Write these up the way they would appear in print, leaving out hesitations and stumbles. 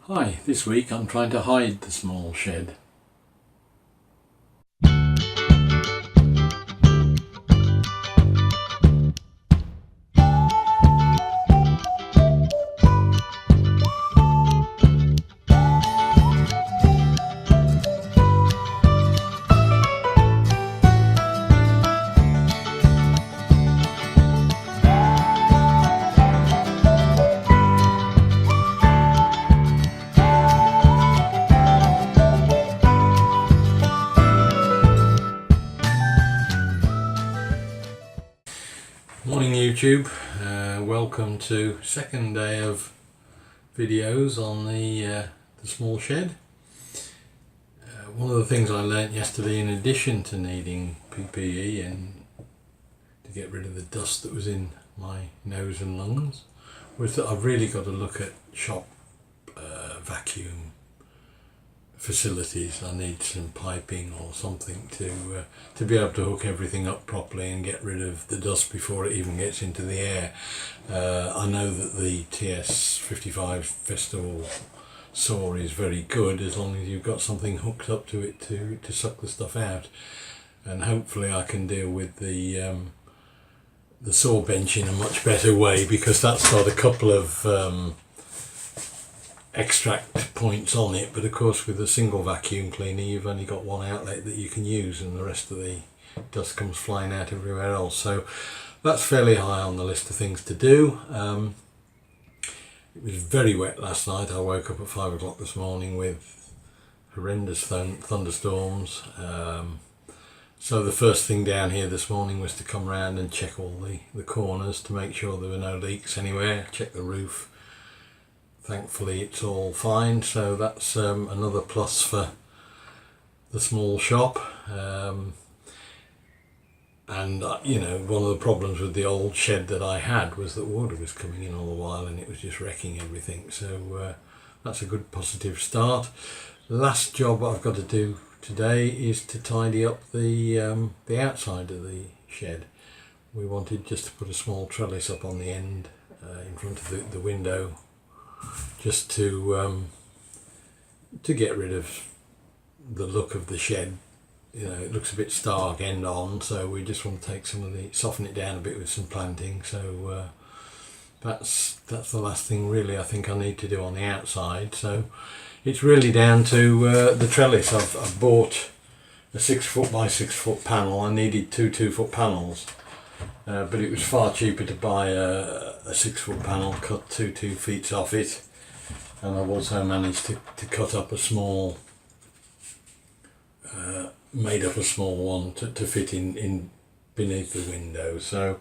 Hi, this week I'm trying to hide the small shed. Morning YouTube, welcome to second day of videos on the small shed. One of the things I learnt yesterday, in addition to needing PPE and to get rid of the dust that was in my nose and lungs, was that I've really got to look at shop vacuum facilities. I need some piping or something to be able to hook everything up properly and get rid of the dust before it even gets into the air. I know that the TS55 Festival saw is very good as long as you've got something hooked up to it to suck the stuff out, and hopefully I can deal with the saw bench in a much better way, because that's got a couple of extract points on it, but of course with a single vacuum cleaner you've only got one outlet that you can use and the rest of the dust comes flying out everywhere else. So that's fairly high on the list of things to do. It was very wet last night. I woke up at 5 o'clock this morning with horrendous thunderstorms. So the first thing down here this morning was to come round and check all the corners to make sure there were no leaks anywhere, check the roof. Thankfully it's all fine, so that's another plus for the small shop. You know, one of the problems with the old shed that I had was that water was coming in all the while and it was just wrecking everything, so that's a good positive start. The last job I've got to do today is to tidy up the outside of the shed. We wanted just to put a small trellis up on the end in front of the window, just to get rid of the look of the shed. You know, it looks a bit stark end on, so we just want to take soften it down a bit with some planting. So that's the last thing really I think I need to do on the outside. So it's really down to the trellis. I've bought a 6 foot by 6 foot panel. I needed two 2 foot panels. But it was far cheaper to buy a 6 foot panel, cut 2 feet off it, and I've also managed to cut up a small, made up a small one to fit in beneath the window. So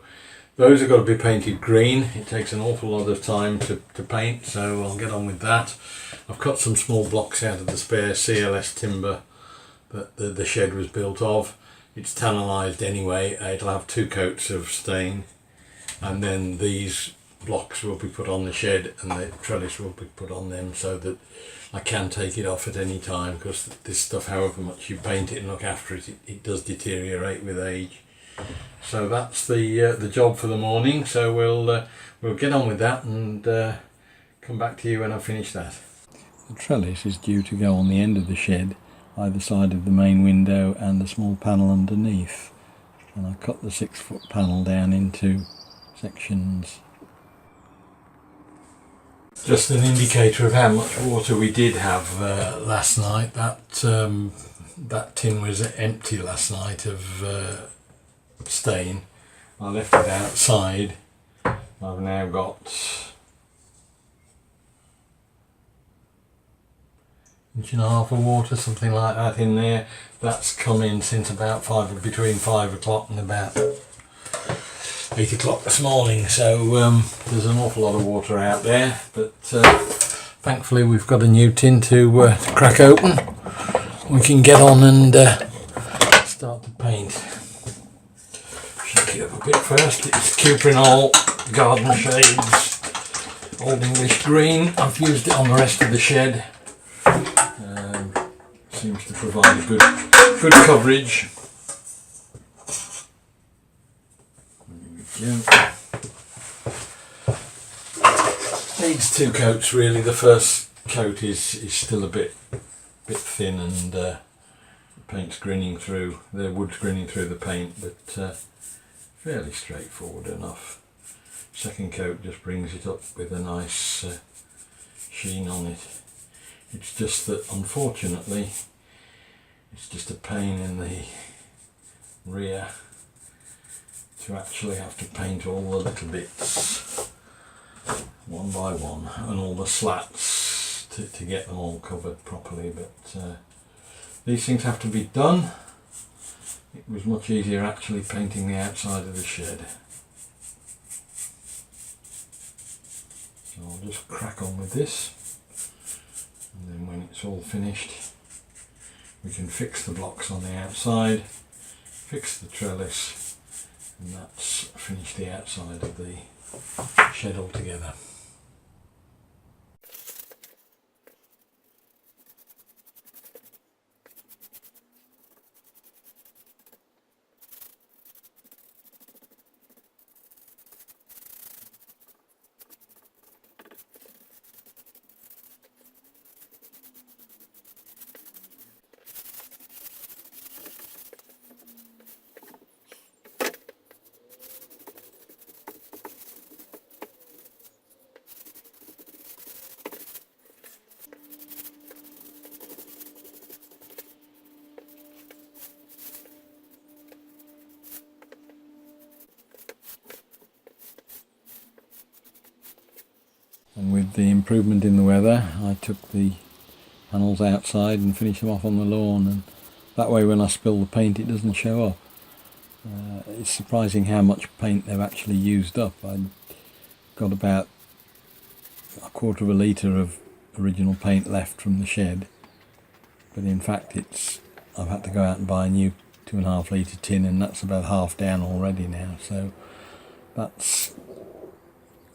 those have got to be painted green. It takes an awful lot of time to paint, so I'll get on with that. I've cut some small blocks out of the spare CLS timber that the shed was built of. It's tannalised anyway. It'll have 2 coats of stain, and then these blocks will be put on the shed and the trellis will be put on them, so that I can take it off at any time, because this stuff, however much you paint it and look after it, it does deteriorate with age. So that's the job for the morning. So we'll get on with that and come back to you when I've finished that. The trellis is due to go on the end of the shed, either side of the main window and the small panel underneath, and I cut the 6 foot panel down into sections. Just an indicator of how much water we did have last night. That tin was empty last night of stain. I left it outside. I've now got 1.5 inches of water, something like that, in there. That's come in since about between 5 o'clock and about 8 o'clock this morning, so there's an awful lot of water out there, but thankfully we've got a new tin to crack open. We can get on and start to paint. Shake it up a bit first. It's Cuprinol Garden Shades Old English Green. I've used it on the rest of the shed. Seems to provide a good coverage. Needs 2 coats really. The first coat is still a bit thin, and the paint's grinning through, the wood's grinning through the paint, but fairly straightforward enough. Second coat just brings it up with a nice sheen on it. It's just that, unfortunately, it's just a pain in the rear to actually have to paint all the little bits one by one, and all the slats to get them all covered properly, but these things have to be done. It was much easier actually painting the outside of the shed. So I'll just crack on with this, and then when it's all finished we can fix the blocks on the outside, fix the trellis, and that's finished the outside of the shed altogether. And with the improvement in the weather, I took the panels outside and finished them off on the lawn, and that way when I spill the paint it doesn't show up. It's surprising how much paint they've actually used up. I got about a quarter of a litre of original paint left from the shed, but in fact I've had to go out and buy a new 2.5 litre tin, and that's about half down already now, so that's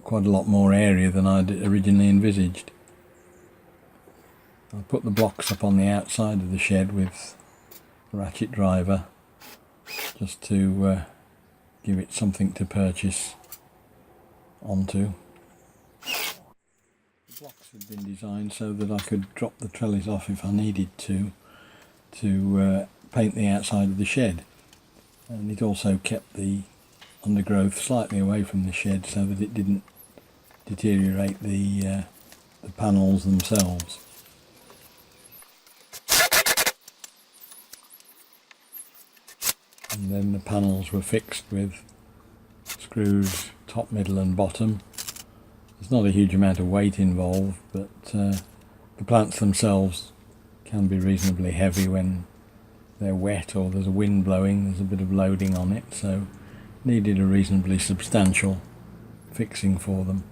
quite a lot more area than I'd originally envisaged. I put the blocks up on the outside of the shed with a ratchet driver just to give it something to purchase onto. The blocks had been designed so that I could drop the trellis off if I needed to paint the outside of the shed, and it also kept the undergrowth slightly away from the shed so that it didn't deteriorate the panels themselves. And then the panels were fixed with screws top, middle and bottom. There's not a huge amount of weight involved, but the plants themselves can be reasonably heavy when they're wet or there's a wind blowing. There's a bit of loading on it, so needed a reasonably substantial fixing for them.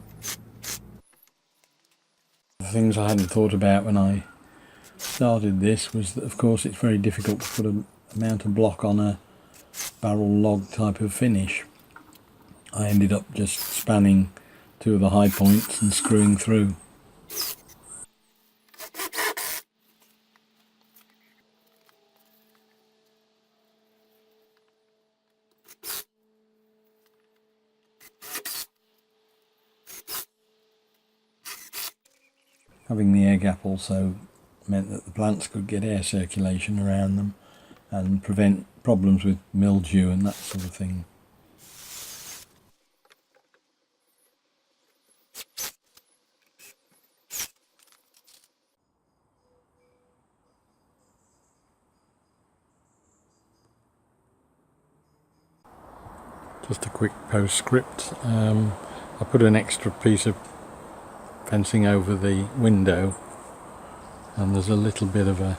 The things I hadn't thought about when I started this was that of course it's very difficult to put a mount a block on a barrel log type of finish. I ended up just spanning 2 of the high points and screwing through. Having the air gap also meant that the plants could get air circulation around them and prevent problems with mildew and that sort of thing. Just a quick postscript. I put an extra piece of fencing over the window, and there's a little bit of a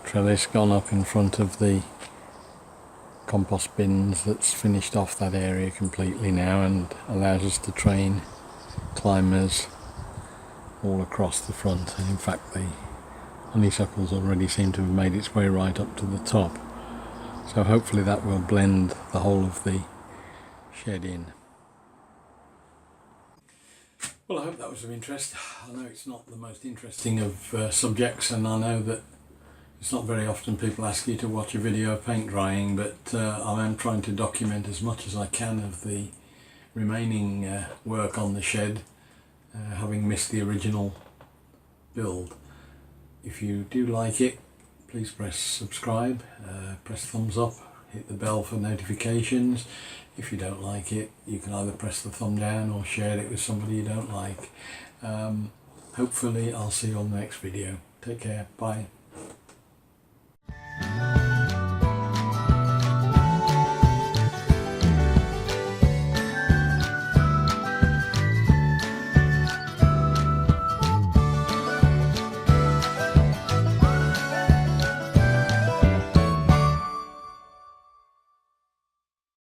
trellis gone up in front of the compost bins that's finished off that area completely now and allows us to train climbers all across the front. And in fact the honeysuckles already seem to have made its way right up to the top, so hopefully that will blend the whole of the shed in. Well, I hope that was of interest. I know it's not the most interesting of subjects, and I know that it's not very often people ask you to watch a video of paint drying, but I am trying to document as much as I can of the remaining work on the shed, having missed the original build. If you do like it, please press subscribe, press thumbs up, hit the bell for notifications. If you don't like it, you can either press the thumb down or share it with somebody you don't like. Hopefully I'll see you on the next video. Take care, bye.